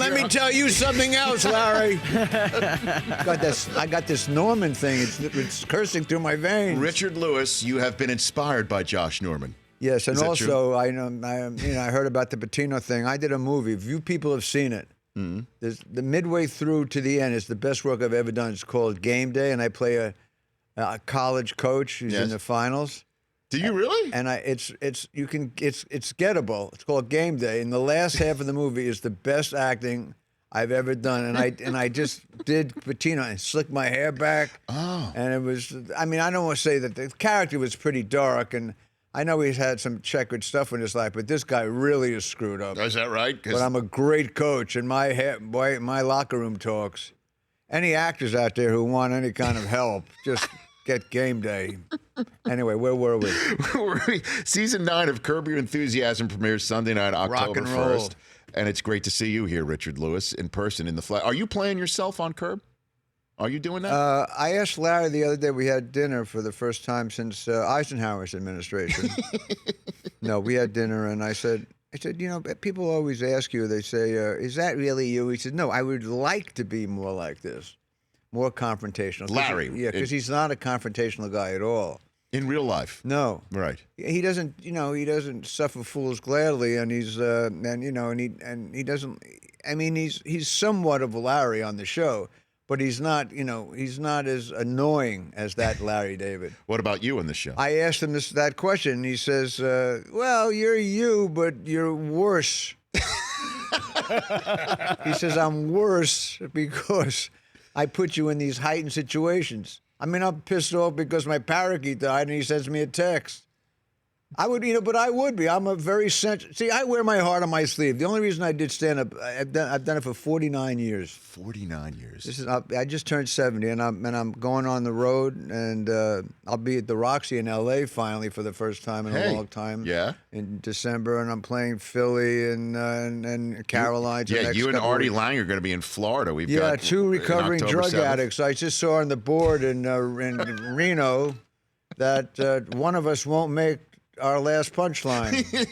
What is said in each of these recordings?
let me tell you something else, Larry. I got this Norman thing. It's coursing through my veins. Richard Lewis, you have been inspired by Josh Norman. Yes, and also true? I heard about the Patino thing. I did a movie. Few people have seen it. Mm-hmm. The midway through to the end is the best work I've ever done. It's called Game Day, and I play a college coach who's in the finals. Do you really? And it's gettable. It's called Game Day, and the last half of the movie is the best acting I've ever done. And I just did Patino and slicked my hair back. Oh. And it was. I mean, I don't want to say that the character was pretty dark, and I know he's had some checkered stuff in his life, but this guy really is screwed up. Is that right? But I'm a great coach, and my locker room talks. Any actors out there who want any kind of help, just get Game Day. Anyway, where were we? Season 9 of Curb Your Enthusiasm premieres Sunday night, October 1st. And it's great to see you here, Richard Lewis, in person in the flesh. Are you playing yourself on Curb? Are you doing that? I asked Larry the other day. We had dinner for the first time since Eisenhower's administration. No, we had dinner, and I said, people always ask you. They say, "Is that really you?" He said, "No, I would like to be more like this, more confrontational." Larry, because he's not a confrontational guy at all. In real life, no, right? He doesn't, he doesn't suffer fools gladly, and he doesn't. I mean, he's somewhat of a Larry on the show. But he's not as annoying as that Larry David. What about you in the show? I asked him that question, and he says, well, you're you, but you're worse. He says, I'm worse because I put you in these heightened situations. I mean, I'm pissed off because my parakeet died, and he sends me a text. I would, but I would be. I'm a very sensitive. See, I wear my heart on my sleeve. The only reason I did stand-up, I've done it for 49 years. 49 years. I just turned 70, and I'm going on the road, and I'll be at the Roxy in L.A. finally for the first time in a long time. Yeah. In December, and I'm playing Philly and Caroline's. You and Artie Lang are going to be in Florida. We've got 2 recovering drug 7th. addicts. I just saw on the board in Reno that one of us won't make our last punchline.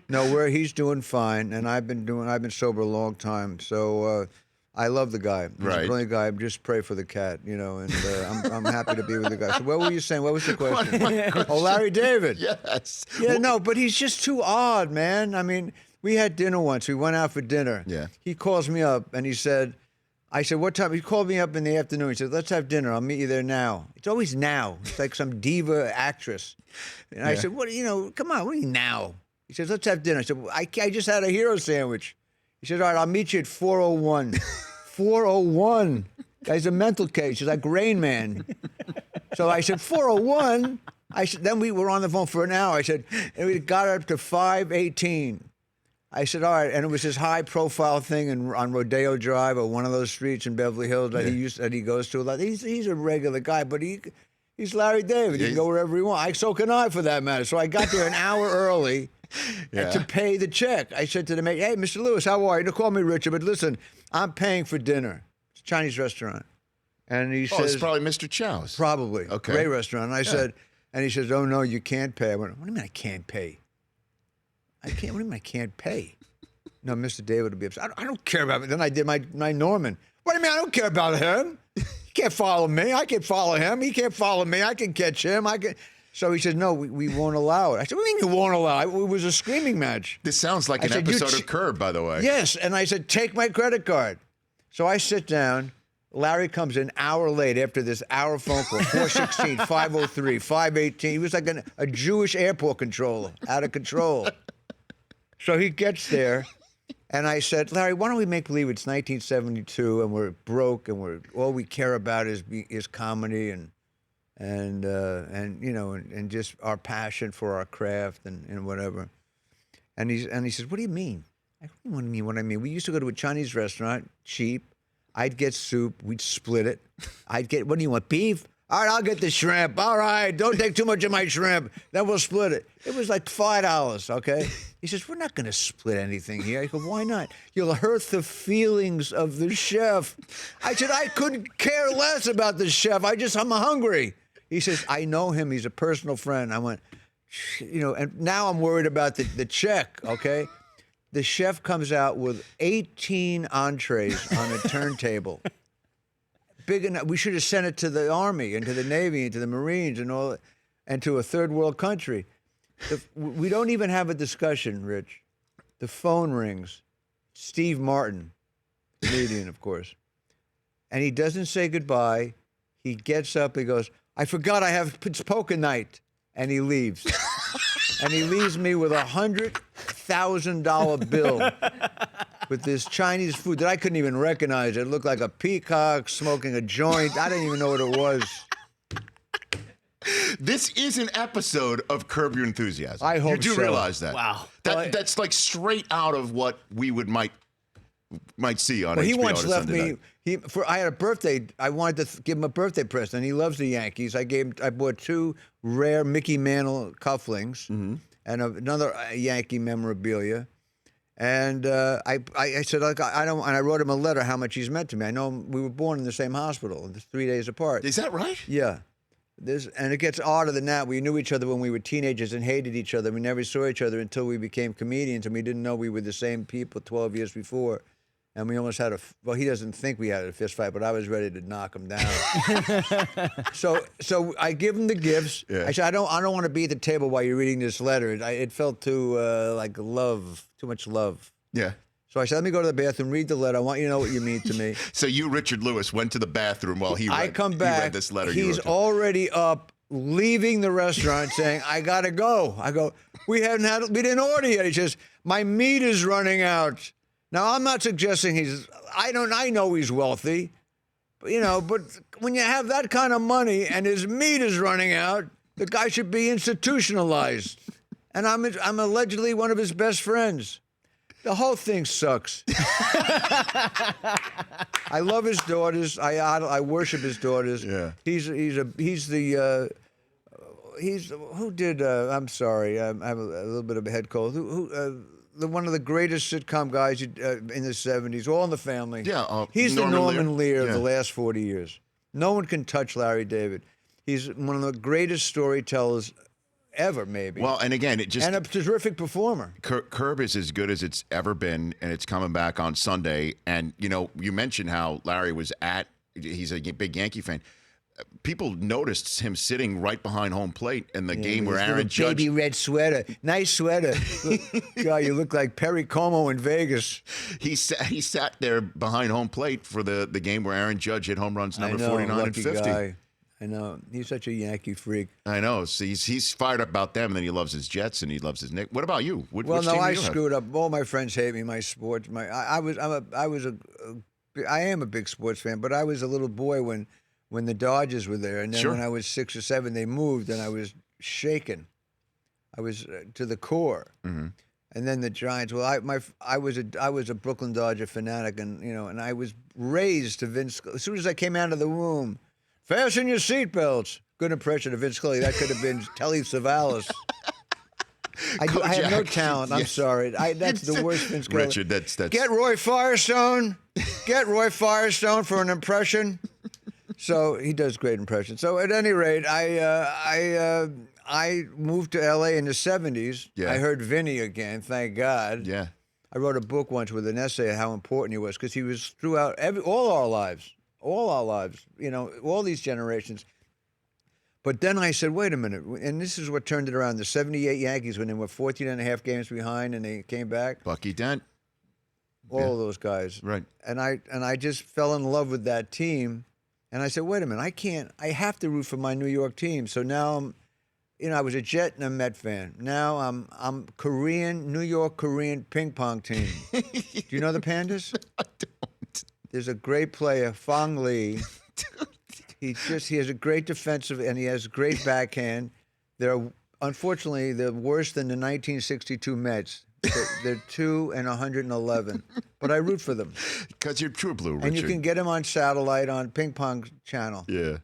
No, he's doing fine, and I've been sober a long time, so I love the guy. He's a brilliant guy. Just pray for the cat, and I'm happy to be with the guy. So what were you saying? What was the question? Oh, Larry David. Yes. Yeah, no, but he's just too odd, man. I mean, we had dinner once. We went out for dinner. Yeah. He calls me up, and I said, what time? He called me up in the afternoon. He said, let's have dinner. I'll meet you there now. It's always now. It's like some diva actress. And I said, come on, what do you now? He says, let's have dinner. I said, well, I just had a hero sandwich. He said, all right, I'll meet you at 4:01. 4:01. Guy's a mental case. He's like Rain Man. So I said, 4:01? Then we were on the phone for an hour. I said, and we got up to 5:18. I said, all right, and it was this high-profile thing on Rodeo Drive or one of those streets in Beverly Hills that he goes to a lot. He's a regular guy, but he's Larry David. He can go wherever he wants. So can I, for that matter. So I got there an hour early to pay the check. I said to the mate, hey, Mr. Lewis, how are you? Don't call me Richard, but listen, I'm paying for dinner. It's a Chinese restaurant. And he says, it's probably Mr. Chow's. Probably. Okay. Great restaurant. And he says, oh, no, you can't pay. I went, what do you mean I can't pay? What do you mean I can't pay? No, Mr. David would be upset. I don't care about it. Then I did my Norman. What do you mean I don't care about him? He can't follow me. I can follow him. He can't follow me. I can catch him. So he said, no, we won't allow it. I said, what do you mean you won't allow it? It was a screaming match. This sounds like an episode of Curb, by the way. Yes, and I said, take my credit card. So I sit down. Larry comes an hour late after this hour phone call, 4:16, 5:03, 5:18. He was like a Jewish airport controller, out of control. So he gets there, and I said, Larry, why don't we make believe it's 1972 and we're broke and all we care about is comedy and just our passion for our craft and whatever. And he says, what do you mean? I don't mean what I mean. We used to go to a Chinese restaurant, cheap. I'd get soup. We'd split it. What do you want, beef? All right, I'll get the shrimp. All right, don't take too much of my shrimp. Then we'll split it. It was like $5, okay? He says, we're not going to split anything here. I go, why not? You'll hurt the feelings of the chef. I said, I couldn't care less about the chef. I'm hungry. He says, I know him. He's a personal friend. I went, and now I'm worried about the check, okay? The chef comes out with 18 entrees on a turntable. Big enough. We should have sent it to the Army and to the Navy and to the Marines and all, and to a third world country. We don't even have a discussion, Rich. The phone rings. Steve Martin, comedian, of course. And he doesn't say goodbye. He gets up. He goes, I forgot I have poker night. And he leaves. And he leaves me with $100,000 bill with this Chinese food that I couldn't even recognize. It looked like a peacock smoking a joint. I didn't even know what it was. This is an episode of Curb Your Enthusiasm. I hope you do so. realize that. Wow. That's like straight out of what we might see on HBO. He once left Sunday me. night. I had a birthday. I wanted to give him a birthday present. He loves the Yankees. I bought 2 rare Mickey Mantle cufflinks and another Yankee memorabilia. And I said, like, I don't. And I wrote him a letter how much he's meant to me. I know we were born in the same hospital, 3 days apart. Is that right? Yeah. And it gets odder than that. We knew each other when we were teenagers and hated each other. We never saw each other until we became comedians, and we didn't know we were the same people 12 years before. And we almost had well, he doesn't think we had a fist fight, but I was ready to knock him down. So I give him the gifts. Yeah. I said, I don't want to be at the table while you're reading this letter. It felt too like love, too much love. Yeah. So I said, let me go to the bathroom, read the letter. I want you to know what you mean to me. So you, Richard Lewis, went to the bathroom while he read, I come he back. read this letter. you He's wrote to him. already up, leaving the restaurant, saying, "I gotta go." I go, we didn't order yet. He says, "My meat is running out." Now I'm not suggesting I know he's wealthy, but when you have that kind of money and his meat is running out, the guy should be institutionalized. And I'm allegedly one of his best friends. The whole thing sucks. I love his daughters. I worship his daughters. Yeah. Who did? I'm sorry. I have a little bit of a head cold. One of the greatest sitcom guys in the '70s, All in the Family. Yeah. He's the Norman Lear of Yeah. the last 40 years. No one can touch Larry David. He's one of the greatest storytellers ever, maybe. Well, and again, and a terrific performer. Curb is as good as it's ever been, and it's coming back on Sunday. And, you mentioned how Larry he's a big Yankee fan. People noticed him sitting right behind home plate in the game where Aaron Judge... baby red sweater. Nice sweater. God, you look like Perry Como in Vegas. He sat there behind home plate for the game where Aaron Judge hit home runs number 49 and lucky 50. Guy. I know. He's such a Yankee freak. I know. So he's fired up about them, and then he loves his Jets and he loves his Knicks. What about you? Which team do I you have? screwed up. All my friends hate me. My sports. I am a big sports fan, but I was a little boy when the Dodgers were there, and then Sure. when I was 6 or 7, they moved, and I was shaken. I was to the core. Mm-hmm. And then the Giants. Well, I was a Brooklyn Dodger fanatic, and and I was raised to Vince. As soon as I came out of the womb, fasten your seatbelts. Good impression of Vince Scully. That could have been Telly Savalas. I have no talent. I'm sorry. That's the worst Vince Scully. Richard, that's Get Roy Firestone. Get Roy Firestone for an impression. So he does great impressions. So at any rate, I moved to L.A. in the 70s. Yeah. I heard Vinny again, thank God. Yeah. I wrote a book once with an essay on how important he was, because he was throughout all our lives, all these generations. But then I said, wait a minute, and this is what turned it around. The 78 Yankees, when they were 14 and a half games behind and they came back. Bucky Dent. All of those guys. Right. And I just fell in love with that team. And I said, wait a minute, I have to root for my New York team. So now I was a Jet and a Met fan. Now I'm New York Korean ping pong team. Do you know the Pandas? I don't. There's a great player, Fong Lee. He has a great defensive, and he has a great backhand. Unfortunately, they're worse than the 1962 Mets. They're 2 and 111, but I root for them. Because you're true blue, Richard. And you can get him on satellite on Ping Pong Channel. Yeah.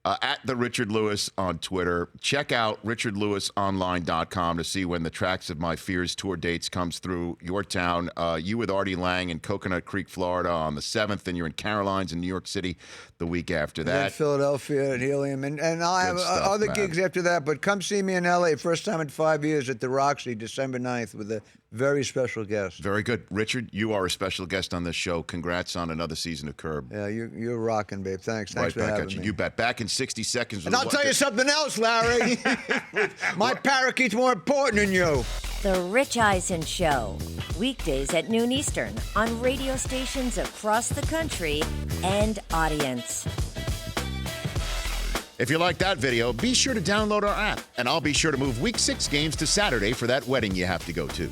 At the Richard Lewis on Twitter. Check out richardlewisonline.com to see when the Tracks of My Fears tour dates comes through your town. You with Artie Lang in Coconut Creek, Florida on the 7th, and you're in Carolines in New York City the week after And then that. Philadelphia and Helium. And I'll have stuff, other man. gigs after that. But come see me in L.A. First time in 5 years at the Roxy, December 9th, with a Very special guest. Very good. Richard, you are a special guest on this show. Congrats on another season of Curb. Yeah, you're rocking, babe. Thanks Right for back having at you. me. You bet. Back in 60 seconds. And I'll tell you something else, Larry. My parakeet's more important than you. The Rich Eisen Show. Weekdays at noon Eastern on radio stations across the country and audience. If you like that video, be sure to download our app. And I'll be sure to move Week 6 games to Saturday for that wedding you have to go to.